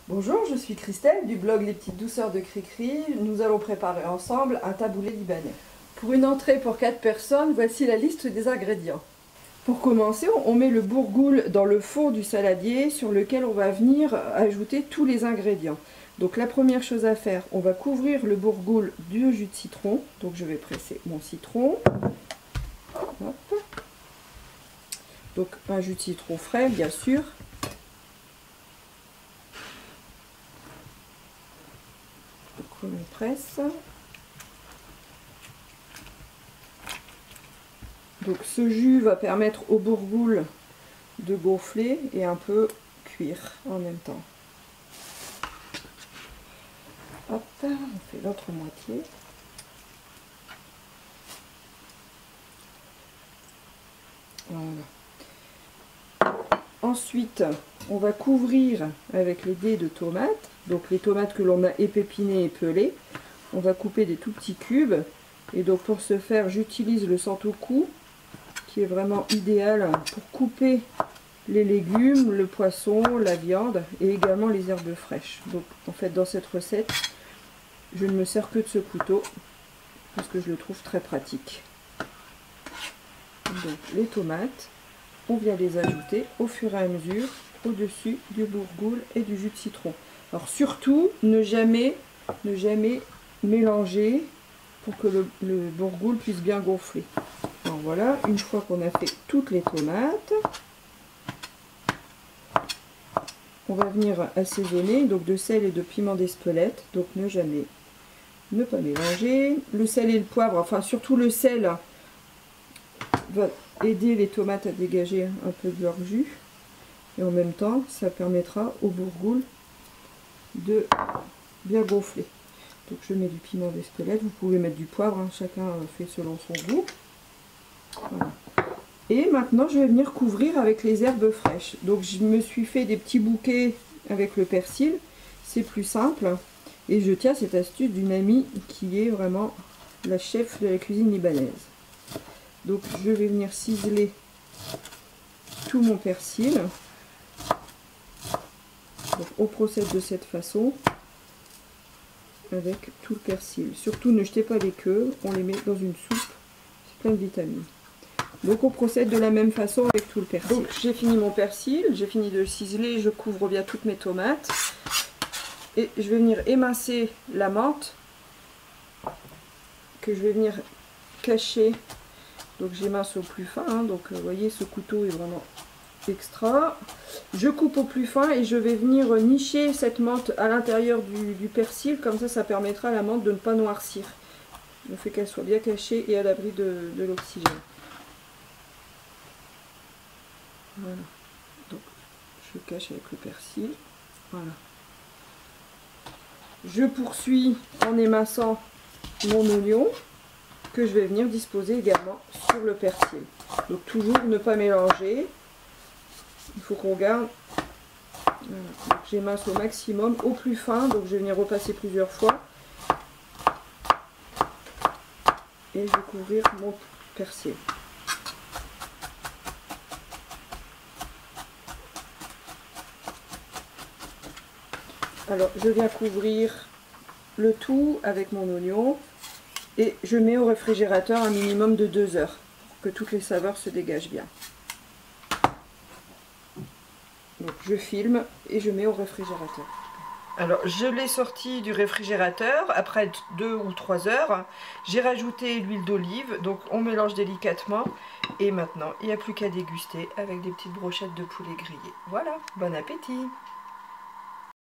Bonjour, je suis Christelle du blog Les Petites Douceurs de Cricri. Nous allons préparer ensemble un taboulé libanais. Pour une entrée pour 4 personnes, voici la liste des ingrédients. Pour commencer, on met le bourgoule dans le fond du saladier sur lequel on va venir ajouter tous les ingrédients. Donc la première chose à faire, on va couvrir le bourgoule du jus de citron. Donc je vais presser mon citron. Hop. Donc un jus de citron frais, bien sûr. On presse. Donc ce jus va permettre au bourgoule de gonfler et un peu cuire en même temps. Hop, on fait l'autre moitié. Voilà. Ensuite, on va couvrir avec les dés de tomates. Donc les tomates que l'on a épépinées et pelées. On va couper des tout petits cubes. Et donc pour ce faire, j'utilise le santoku qui est vraiment idéal pour couper les légumes, le poisson, la viande et également les herbes fraîches. Donc en fait dans cette recette, je ne me sers que de ce couteau parce que je le trouve très pratique. Donc les tomates, on vient les ajouter au fur et à mesure au-dessus du bourgoule et du jus de citron. Alors surtout, ne jamais mélanger pour que le bourgoule puisse bien gonfler. Alors voilà, une fois qu'on a fait toutes les tomates, on va venir assaisonner donc de sel et de piment d'Espelette. Donc ne pas mélanger. Le sel et le poivre, enfin surtout le sel, va aider les tomates à dégager un peu de leur jus. Et en même temps, ça permettra au bourgoule de bien gonfler. Donc je mets du piment d'Espelette, vous pouvez mettre du poivre, hein, chacun fait selon son goût. Voilà. Et maintenant je vais venir couvrir avec les herbes fraîches. Donc je me suis fait des petits bouquets avec le persil, c'est plus simple. Et je tiens cette astuce d'une amie qui est vraiment la chef de la cuisine libanaise. Donc je vais venir ciseler tout mon persil. Donc on procède de cette façon avec tout le persil. Surtout ne jetez pas les queues, on les met dans une soupe, c'est plein de vitamines. Donc on procède de la même façon avec tout le persil. Donc j'ai fini mon persil, j'ai fini de le ciseler, je couvre bien toutes mes tomates. Et je vais venir émincer la menthe que je vais venir cacher. Donc j'émince au plus fin, hein, donc vous voyez ce couteau est vraiment extra. Je coupe au plus fin et je vais venir nicher cette menthe à l'intérieur du persil, comme ça permettra à la menthe de ne pas noircir. Le fait qu'elle soit bien cachée et à l'abri de l'oxygène. Voilà, donc je cache avec le persil. Voilà. Je poursuis en éminçant mon oignon que je vais venir disposer également sur le persil. Donc toujours ne pas mélanger. Il faut qu'on garde. Voilà. J'émince au maximum, au plus fin. Donc je vais venir repasser plusieurs fois. Et je vais couvrir mon persil. Alors je viens couvrir le tout avec mon oignon. Et je mets au réfrigérateur un minimum de 2 heures pour que toutes les saveurs se dégagent bien. Donc je filme et je mets au réfrigérateur. Alors je l'ai sorti du réfrigérateur après 2 ou 3 heures. J'ai rajouté l'huile d'olive, donc on mélange délicatement. Et maintenant il n'y a plus qu'à déguster avec des petites brochettes de poulet grillé. Voilà, bon appétit!